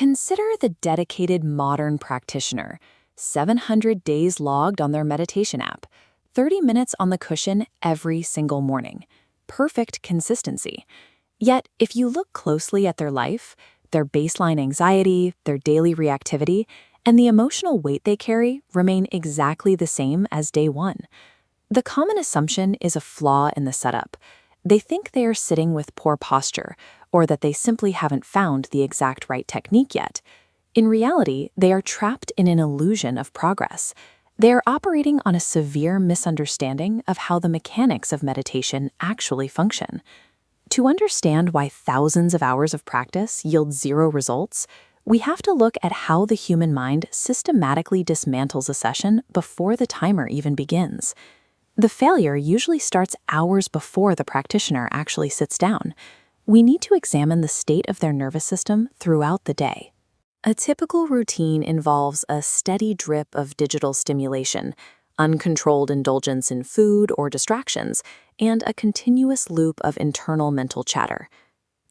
Consider the dedicated modern practitioner. 700 days logged on their meditation app, 30 minutes on the cushion every single morning. Perfect consistency. Yet, if you look closely at their life, their baseline anxiety, their daily reactivity, and the emotional weight they carry remain exactly the same as day one. The common assumption is a flaw in the setup. They think they are sitting with poor posture, or that they simply haven't found the exact right technique yet. In reality, they are trapped in an illusion of progress. They are operating on a severe misunderstanding of how the mechanics of meditation actually function. To understand why thousands of hours of practice yield zero results, we have to look at how the human mind systematically dismantles a session before the timer even begins. The failure usually starts hours before the practitioner actually sits down. We need to examine the state of their nervous system throughout the day. A typical routine involves a steady drip of digital stimulation, uncontrolled indulgence in food or distractions, and a continuous loop of internal mental chatter.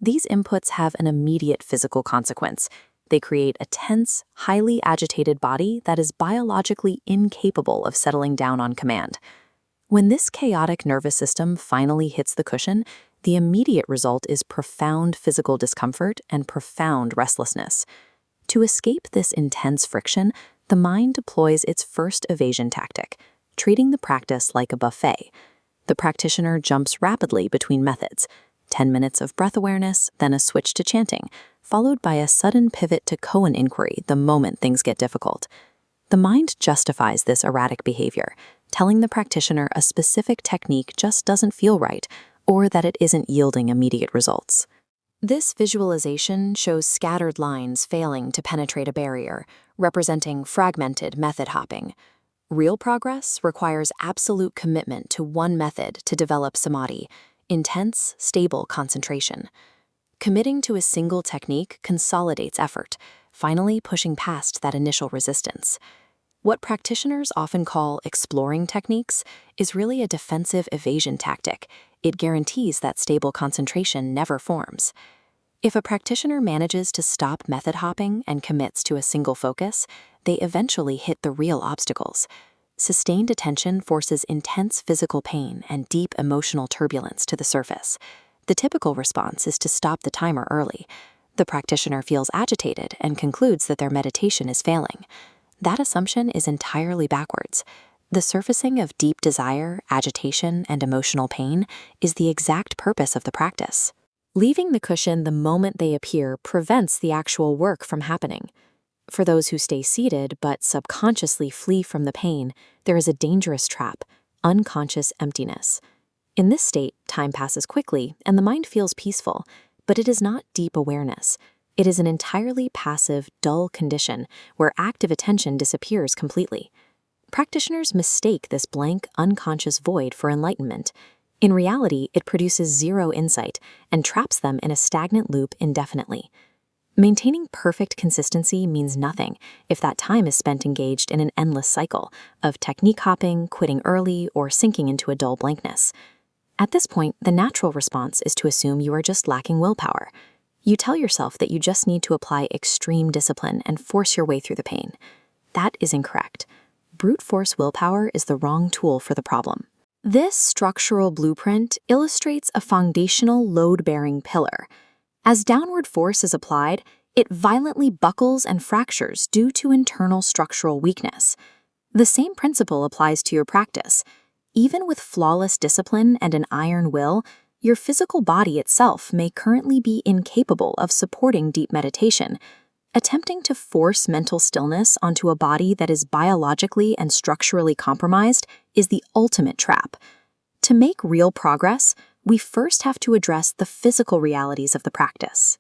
These inputs have an immediate physical consequence. They create a tense, highly agitated body that is biologically incapable of settling down on command. When this chaotic nervous system finally hits the cushion, the immediate result is profound physical discomfort and profound restlessness. To escape this intense friction, the mind deploys its first evasion tactic, treating the practice like a buffet. The practitioner jumps rapidly between methods, 10 minutes of breath awareness, then a switch to chanting, followed by a sudden pivot to koan inquiry the moment things get difficult. The mind justifies this erratic behavior, telling the practitioner a specific technique just doesn't feel right, or that it isn't yielding immediate results. This visualization shows scattered lines failing to penetrate a barrier, representing fragmented method hopping. Real progress requires absolute commitment to one method to develop samadhi, intense, stable concentration. Committing to a single technique consolidates effort, finally pushing past that initial resistance. What practitioners often call exploring techniques is really a defensive evasion tactic. It guarantees that stable concentration never forms. If a practitioner manages to stop method hopping and commits to a single focus, they eventually hit the real obstacles. Sustained attention forces intense physical pain and deep emotional turbulence to the surface. The typical response is to stop the timer early. The practitioner feels agitated and concludes that their meditation is failing. That assumption is entirely backwards. The surfacing of deep desire, agitation, and emotional pain is the exact purpose of the practice. Leaving the cushion the moment they appear prevents the actual work from happening. For those who stay seated but subconsciously flee from the pain, there is a dangerous trap: unconscious emptiness. In this state, time passes quickly and the mind feels peaceful, but it is not deep awareness. It is an entirely passive, dull condition where active attention disappears completely. Practitioners mistake this blank, unconscious void for enlightenment. In reality, it produces zero insight and traps them in a stagnant loop indefinitely. Maintaining perfect consistency means nothing if that time is spent engaged in an endless cycle of technique hopping, quitting early, or sinking into a dull blankness. At this point, the natural response is to assume you are just lacking willpower. You tell yourself that you just need to apply extreme discipline and force your way through the pain. That is incorrect. Brute force willpower is the wrong tool for the problem. This structural blueprint illustrates a foundational load-bearing pillar. As downward force is applied, it violently buckles and fractures due to internal structural weakness. The same principle applies to your practice. Even with flawless discipline and an iron will, your physical body itself may currently be incapable of supporting deep meditation. Attempting to force mental stillness onto a body that is biologically and structurally compromised is the ultimate trap. To make real progress, we first have to address the physical realities of the practice.